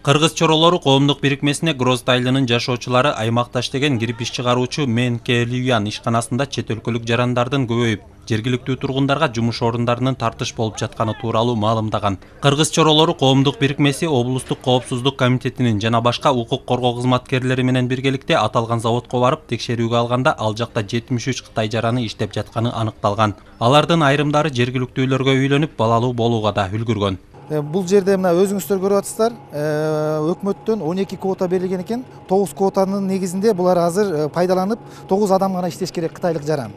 Кыргыз чоролору коомдук бирикмесине Грозд айылынын жашоочулары аймакта иштеген кирип иш чыгаруучу Мен Келиюян ишканасында чет өлкөлүк жарандардын көбөйүп, жергиликтүү тургундарга жумуш орундарынын тартыш болуп жатканы тууралуу маалымдаган. Кыргыз чоролору коомдук бирикмеси облустук коопсуздук комитетинин жана башка укук коргоо кызматкерлери менен биргеликте аталган заводко барып текшерүүгө алганда ал жакта 73 Кытай жараны иштеп жатканы аныкталган. Алардын айрымдары жергиликтүүлөргө үйлөнүп, балалуу болууга да үлгүргөн. Бул жерде мына өзүңүздөр көрүп атасыздар, өкмөттөн 12 квота берилген экен. 9 квотанын негизинде булар азыр пайдаланып 9 адам гана иштеш керек кытайлык жаран.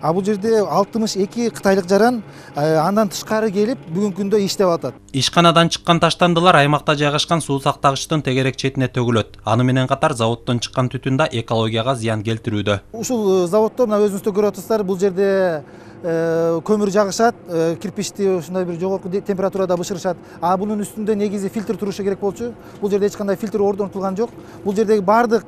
А бул жерде 62 кытайлык жаран андан тышкары келип бүгүнкү күндө иштеп атат. Ишканадан чыккан таштандылар аймакта жайгашкан суу сактагычтын тегерек четине төгүлөт. Аны менен катар заводдон чыккан түтүн да экологияга зыян келтирүүдө. Ушул заводдо мына өзүңүздөр көрүп атасыздар, бул жерде көмүр жагышат, кирпичти ушундай бир жогорку температурада бышырышат. А бунун үстүндө негизи фильтр турушу керек болчу. Бул жерде эч кандай фильтр орнотулган жок. Бул жердеги бардык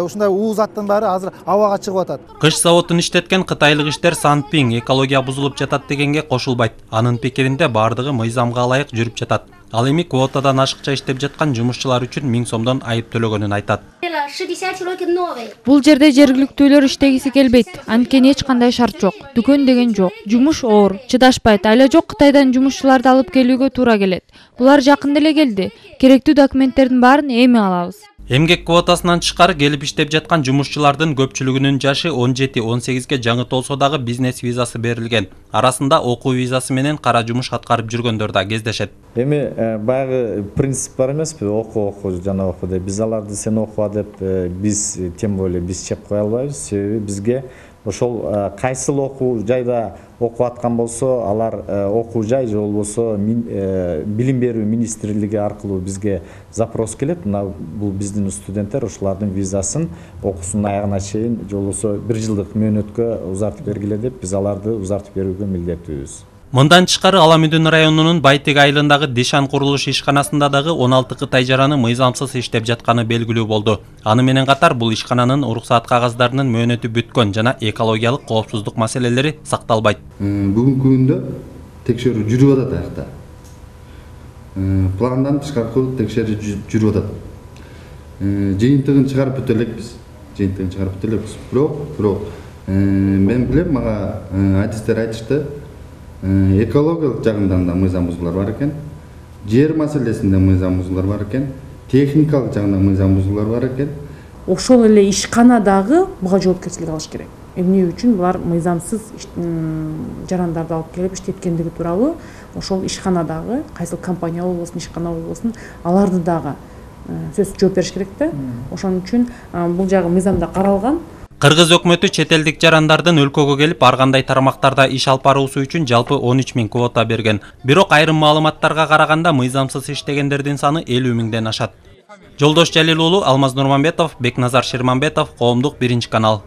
ушундай уу заттын баары азыр абага чыгып атат. Кыш заводун иштеткен кытайлык иштер Санпин экология бузулуп жатат дегенге кошулбайт. Анын пикиринде бардыгы мыйзамга ылайык жүрүп жатат. Ал эми квотадан ашыкча иштеп жаткан жумушчулар үчүн 1000 сомдон айып төлөгөнүн айтат. Бул жерде жергиликтүүлөр иштегиси келбейт. Анткени эч кандай шарт жок. Дүкөн деген жок. Жумуш оор, чыдашпайт. Айла жок Кытайдан жумушчуларды алып келүүгө туура келет. Булар жакында эле келди. Керектүү документтердин баарын эми алабыз. Эмгек квотасынан тышкары келип иштеп жаткан жумушчулардын көпчүлүгүнүн жашы 17-18ге жаңы толсо дагы бизнес визасы берилген. Арасында окуу визасы менен кара жумуш аткарып жүргөндөр да кездешет. Эми баягы принцип бар эмеспи? Окуу жана окуу деп. Биз аларды сен окуа деп биз тем более биз чеп кое албайбыз. Себеби бизге ошол кайсыл окуу жайда окуп аткан болсо, алар окуу жай же болбосо билим берүү министрлиги аркылуу бизге запрос келет. Мына бул биздин студенттер ошолардын визасын окуусунун аягына чейин же болбосо 1 жылдык мөөнөткө узартып бергиле деп биз аларды узартып берүүгө милдеттүүбүз. Мындан тышкары Аламүдүн районунун Байтек айылындагы Дишан курулуш ишканасында дагы 16 кытай жараны мыйзамсыз иштеп жатканы белгилүү болду. Аны менен катар бул ишкананын уруксаат кагаздарынын мөөнөтү бүткөн жана экологиялык коопсуздук маселелери сакталбайт. Бүгүнкү күндө текшерүү жүрүп атат аякта. Пландан тышкары текшерүү жүрүп атат. Жыйынтыгын чыгарып бүтө элекпиз. Бирок мен билем, мага адистер айтышты. Экологиялык жагынан да мыйзам бузуулар бар экен, жер маселесинде мыйзам бузуулар бар экен, техникалык жагынан мыйзам бузуулар бар экен. Ошол эле ишканадагы буга жоопкерчилик алыш керек. Эмне үчүн булар мыйзамсыз жарандарды алып келип иштеткендиги тууралуу ошол ишканадагы кайсыл компания болбосун, ишкана болбосун, аларды дагы сөзсүз жооп бериш керек да. Ошон үчүн бул жагы мыйзамда каралган. Кыргыз өкмөтү чет элдик жарандардын өлкөгө келип ар кандай тармактарда иш алып баруусу үчүн жалпы 13 000 квота берген. Бирок айрым маалыматтарга караганда мыйзамсыз иштегендердин саны 50 000ден ашат. Жолдош Жалил уулу, Алмаз Нурманбетов, Бекназар Шерманбетов, Коомдук 1 канал.